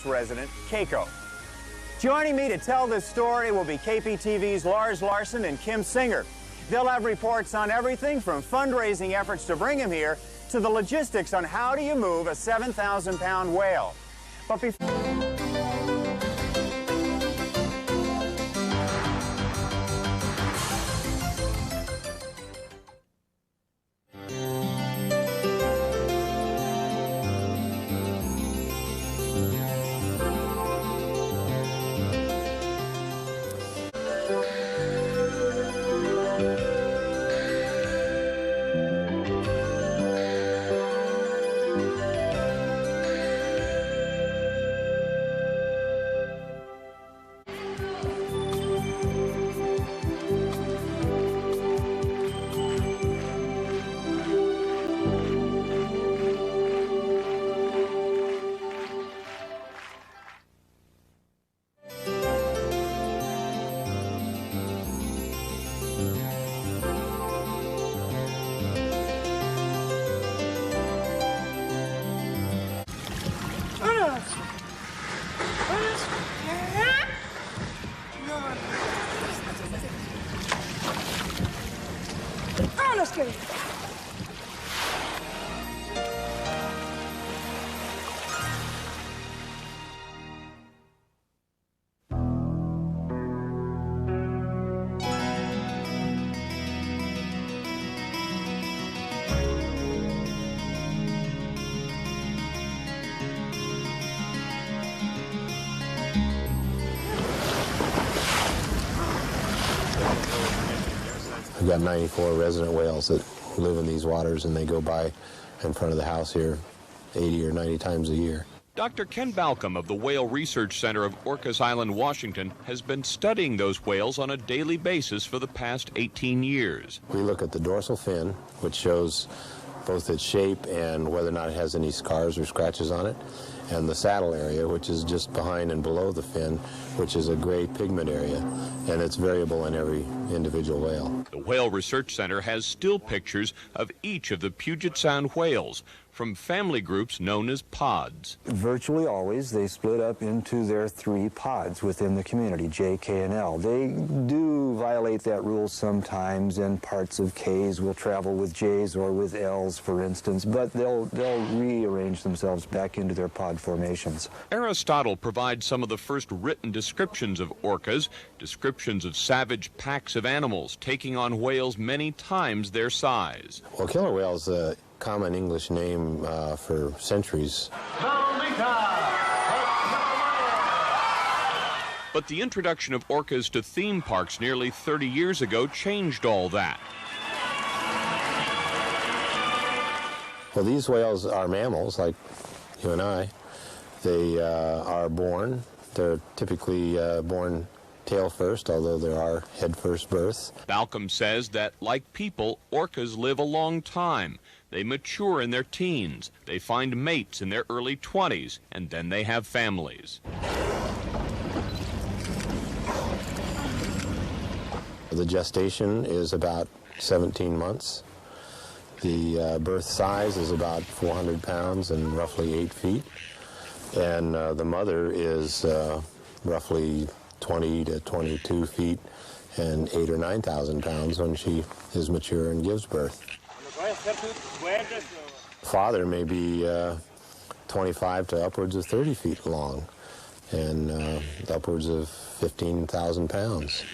resident, Keiko. Joining me to tell this story will be KPTV's Lars Larson and Kim Singer. They'll have reports on everything from fundraising efforts to bring him here to the logistics on how do you move a 7,000-pound whale. But before... We've got 94 resident whales that live in these waters, and they go by in front of the house here 80 or 90 times a year. Dr. Ken Balcomb of the Whale Research Center of Orcas Island, Washington, has been studying those whales on a daily basis for the past 18 years. We look at the dorsal fin, which shows both its shape and whether or not it has any scars or scratches on it, and the saddle area, which is just behind and below the fin, which is a gray pigment area, and it's variable in every individual whale. The Whale Research Center has still pictures of each of the Puget Sound whales from family groups known as pods. Virtually always, they split up into their 3 pods within the community, J, K, and L. They do violate that rule sometimes, and parts of Ks will travel with Js or with Ls, for instance, but they'll rearrange themselves back into their pod formations. Aristotle provides some of the first written descriptions of orcas, descriptions of savage packs of animals taking on whales many times their size. Well, killer whale is a common English name for centuries. Lolita! But the introduction of orcas to theme parks nearly 30 years ago changed all that. Well, these whales are mammals like you and I. They are born. They're typically born tail first, although there are head first births. Balcomb says that, like people, orcas live a long time. They mature in their teens. They find mates in their early 20s, and then they have families. The gestation is about 17 months. The birth size is about 400 pounds and roughly 8 feet. And the mother is roughly 20 to 22 feet and 8,000 or 9,000 pounds when she is mature and gives birth. Father may be 25 to upwards of 30 feet long and upwards of 15,000 pounds.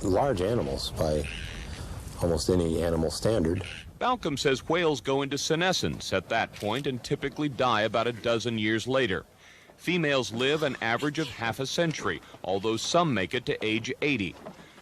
Large animals by almost any animal standard. Balcomb says whales go into senescence at that point and typically die about a dozen years later. Females live an average of half a century, although some make it to age 80.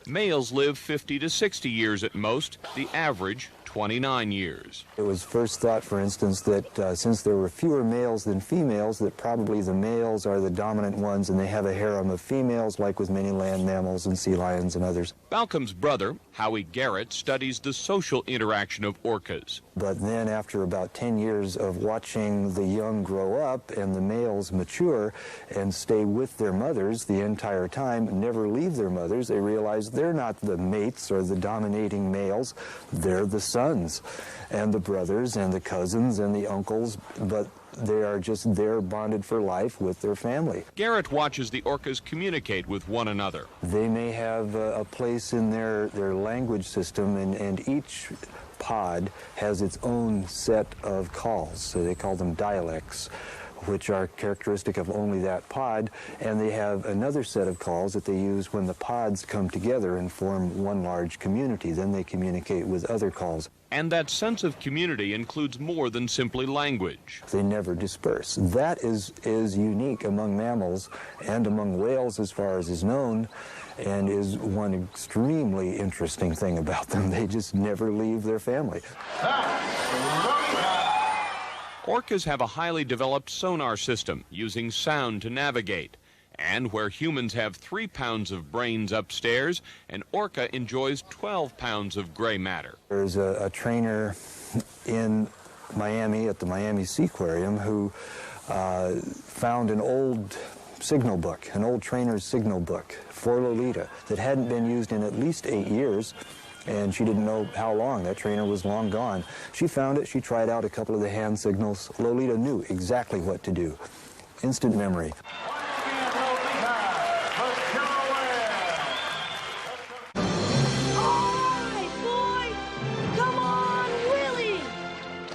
Males live 50 to 60 years at most, the average 29 years. It was first thought, for instance, that since there were fewer males than females, that probably the males are the dominant ones and they have a harem of females, like with many land mammals and sea lions and others. Balcomb's brother, Howie Garrett, studies the social interaction of orcas. But then after about 10 years of watching the young grow up and the males mature and stay with their mothers the entire time, never leave their mothers, they realize they're not the mates or the dominating males, they're the sons and the brothers and the cousins and the uncles, but they are just there bonded for life with their family. Garrett watches the orcas communicate with one another. They may have a place in their language system, and each pod has its own set of calls, so they call them dialects, which are characteristic of only that pod, and they have another set of calls that they use when the pods come together and form one large community. Then they communicate with other calls. And that sense of community includes more than simply language. They never disperse. That is unique among mammals and among whales as far as is known, and is one extremely interesting thing about them. They just never leave their family. Orcas have a highly developed sonar system using sound to navigate. And where humans have 3 pounds of brains upstairs, an orca enjoys 12 pounds of gray matter. There's a trainer in Miami at the Miami Seaquarium who found an old signal book, an old trainer's signal book for Lolita that hadn't been used in at least 8 years. And she didn't know how long. That trainer was long gone. She found it. She tried out a couple of the hand signals. Lolita knew exactly what to do. Instant memory.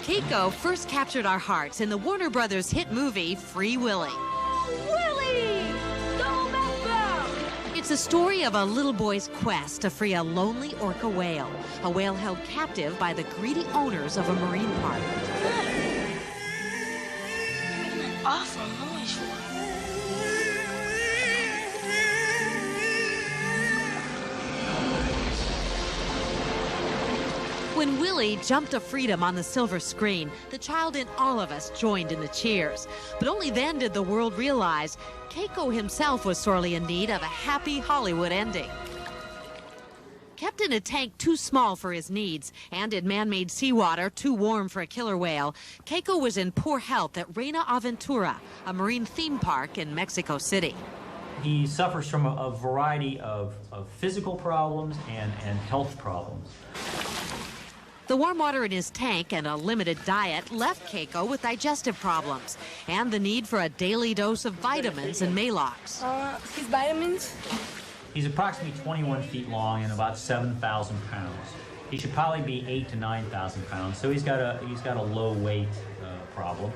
Keiko first captured our hearts in the Warner Brothers hit movie Free Willy. Willy! Go back! It's a story of a little boy's quest to free a lonely orca whale, a whale held captive by the greedy owners of a marine park. Making an awful noise for it. When Willie jumped to freedom on the silver screen, the child in all of us joined in the cheers. But only then did the world realize Keiko himself was sorely in need of a happy Hollywood ending. Kept in a tank too small for his needs and in man-made seawater too warm for a killer whale, Keiko was in poor health at Reina Aventura, a marine theme park in Mexico City. He suffers from a variety of physical problems and health problems. The warm water in his tank and a limited diet left Keiko with digestive problems and the need for a daily dose of vitamins and Maalox. His vitamins? He's approximately 21 feet long and about 7,000 pounds. He should probably be 8,000 to 9,000 pounds, so he's got a low weight problem.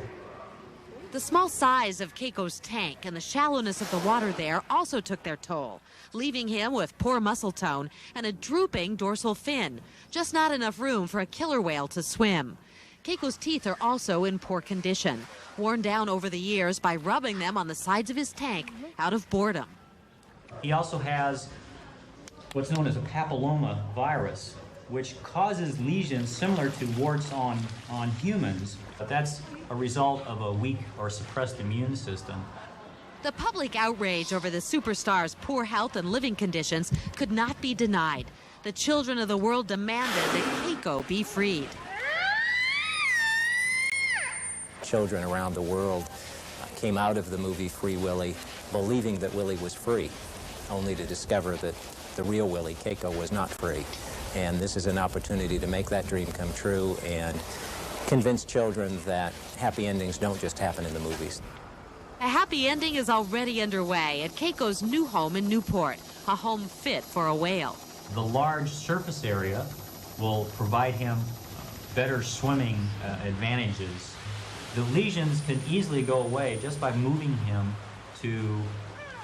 The small size of Keiko's tank and the shallowness of the water there also took their toll, leaving him with poor muscle tone and a drooping dorsal fin, just not enough room for a killer whale to swim. Keiko's teeth are also in poor condition, worn down over the years by rubbing them on the sides of his tank out of boredom. He also has what's known as a papilloma virus, which causes lesions similar to warts on humans, but that's a result of a weak or suppressed immune system. The public outrage over the superstar's poor health and living conditions could not be denied. The children of the world demanded that Keiko be freed. Children around the world came out of the movie Free Willy believing that Willy was free, only to discover that the real Willy, Keiko, was not free. And this is an opportunity to make that dream come true and convince children that happy endings don't just happen in the movies. A happy ending is already underway at Keiko's new home in Newport, a home fit for a whale. The large surface area will provide him better swimming advantages. The lesions can easily go away just by moving him to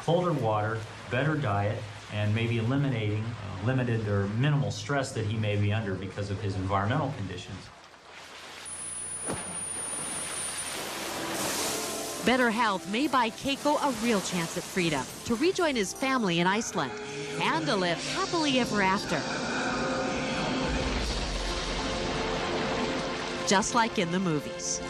colder water, better diet, and maybe eliminating limited or minimal stress that he may be under because of his environmental conditions. Better health may buy Keiko a real chance at freedom, to rejoin his family in Iceland, and to live happily ever after. Just like in the movies.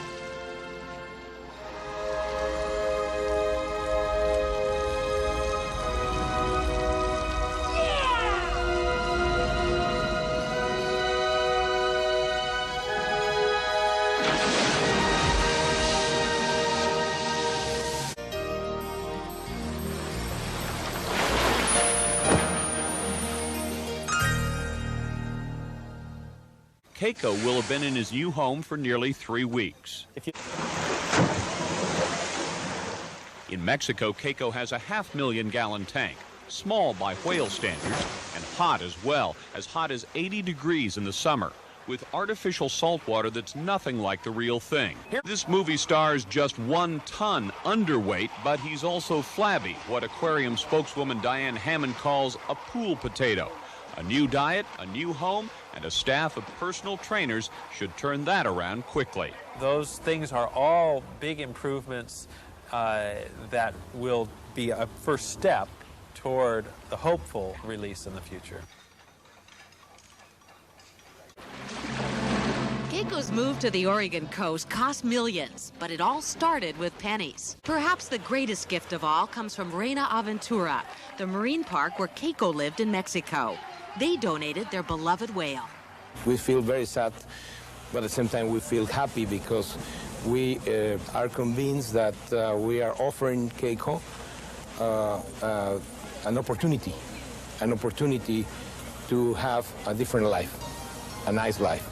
Keiko will have been in his new home for nearly 3 weeks. In Mexico, Keiko has a 500,000-gallon tank, small by whale standards, and hot as well, as hot as 80 degrees in the summer, with artificial salt water that's nothing like the real thing. This movie star is just 1 ton underweight, but he's also flabby, what aquarium spokeswoman Diane Hammond calls a pool potato. A new diet, a new home, and a staff of personal trainers should turn that around quickly. Those things are all big improvements that will be a first step toward the hopeful release in the future. Keiko's move to the Oregon coast cost millions, but it all started with pennies. Perhaps the greatest gift of all comes from Reina Aventura, the marine park where Keiko lived in Mexico. They donated their beloved whale. We feel very sad, but at the same time we feel happy because we are convinced that we are offering Keiko an opportunity to have a different life, a nice life.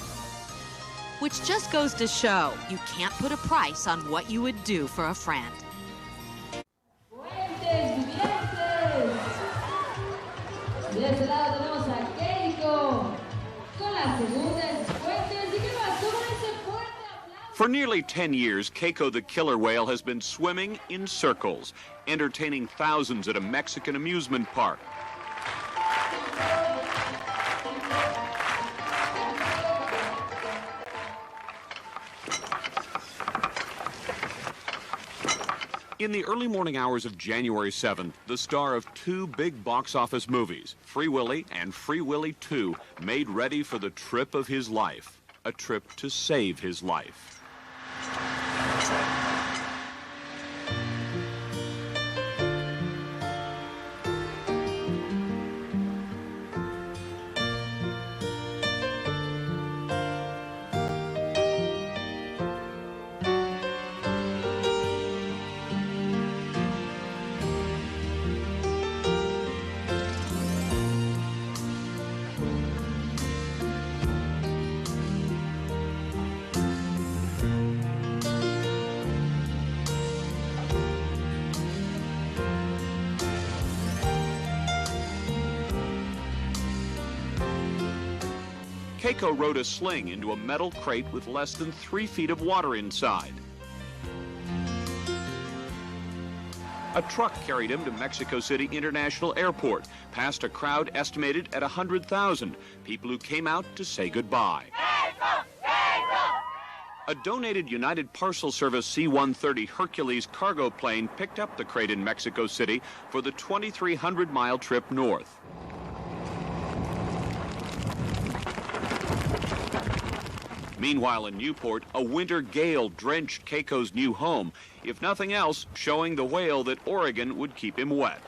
Which just goes to show you can't put a price on what you would do for a friend. De este lado tenemos a Keiko con las segundas fuertes. ¿Y qué pasó con ese fuerte aplauso? For nearly 10 years, Keiko the killer whale has been swimming in circles, entertaining thousands at a Mexican amusement park. In the early morning hours of January 7th, the star of 2 big box office movies, Free Willy and Free Willy 2, made ready for the trip of his life, a trip to save his life. Keiko rode a sling into a metal crate with less than 3 feet of water inside. A truck carried him to Mexico City International Airport, past a crowd estimated at 100,000, people who came out to say goodbye. Keiko! Keiko! A donated United Parcel Service C-130 Hercules cargo plane picked up the crate in Mexico City for the 2,300-mile trip north. Meanwhile, in Newport, a winter gale drenched Keiko's new home, if nothing else, showing the whale that Oregon would keep him wet.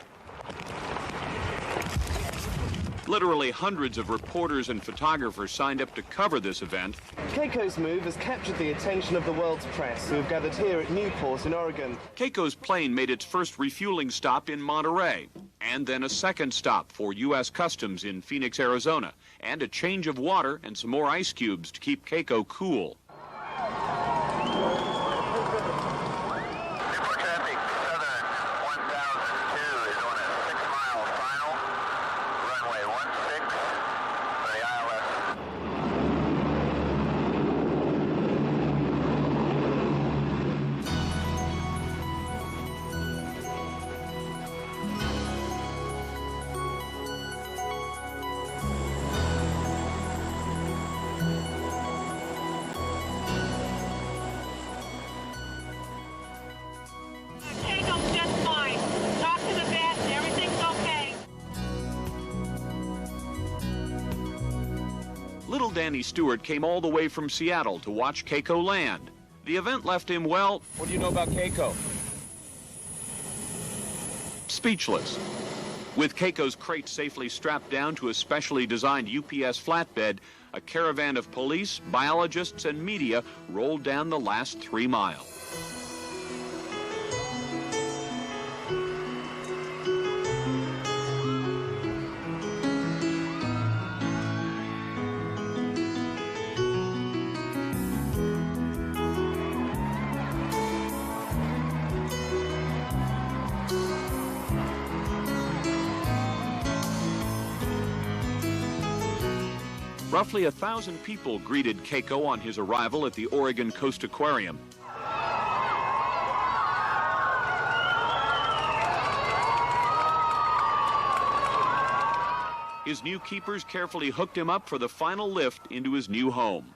Literally hundreds of reporters and photographers signed up to cover this event. Keiko's move has captured the attention of the world's press, who have gathered here at Newport in Oregon. Keiko's plane made its first refueling stop in Monterey, and then a second stop for U.S. Customs in Phoenix, Arizona, and a change of water and some more ice cubes to keep Keiko cool. Little Danny Stewart came all the way from Seattle to watch Keiko land. The event left him, well... What do you know about Keiko? Speechless. With Keiko's crate safely strapped down to a specially designed UPS flatbed, a caravan of police, biologists, and media rolled down the last 3 miles. Roughly 1,000 people greeted Keiko on his arrival at the Oregon Coast Aquarium. His new keepers carefully hooked him up for the final lift into his new home.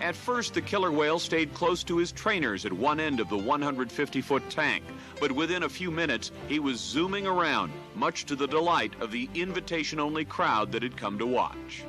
At first, the killer whale stayed close to his trainers at one end of the 150-foot tank, but within a few minutes, he was zooming around, much to the delight of the invitation-only crowd that had come to watch.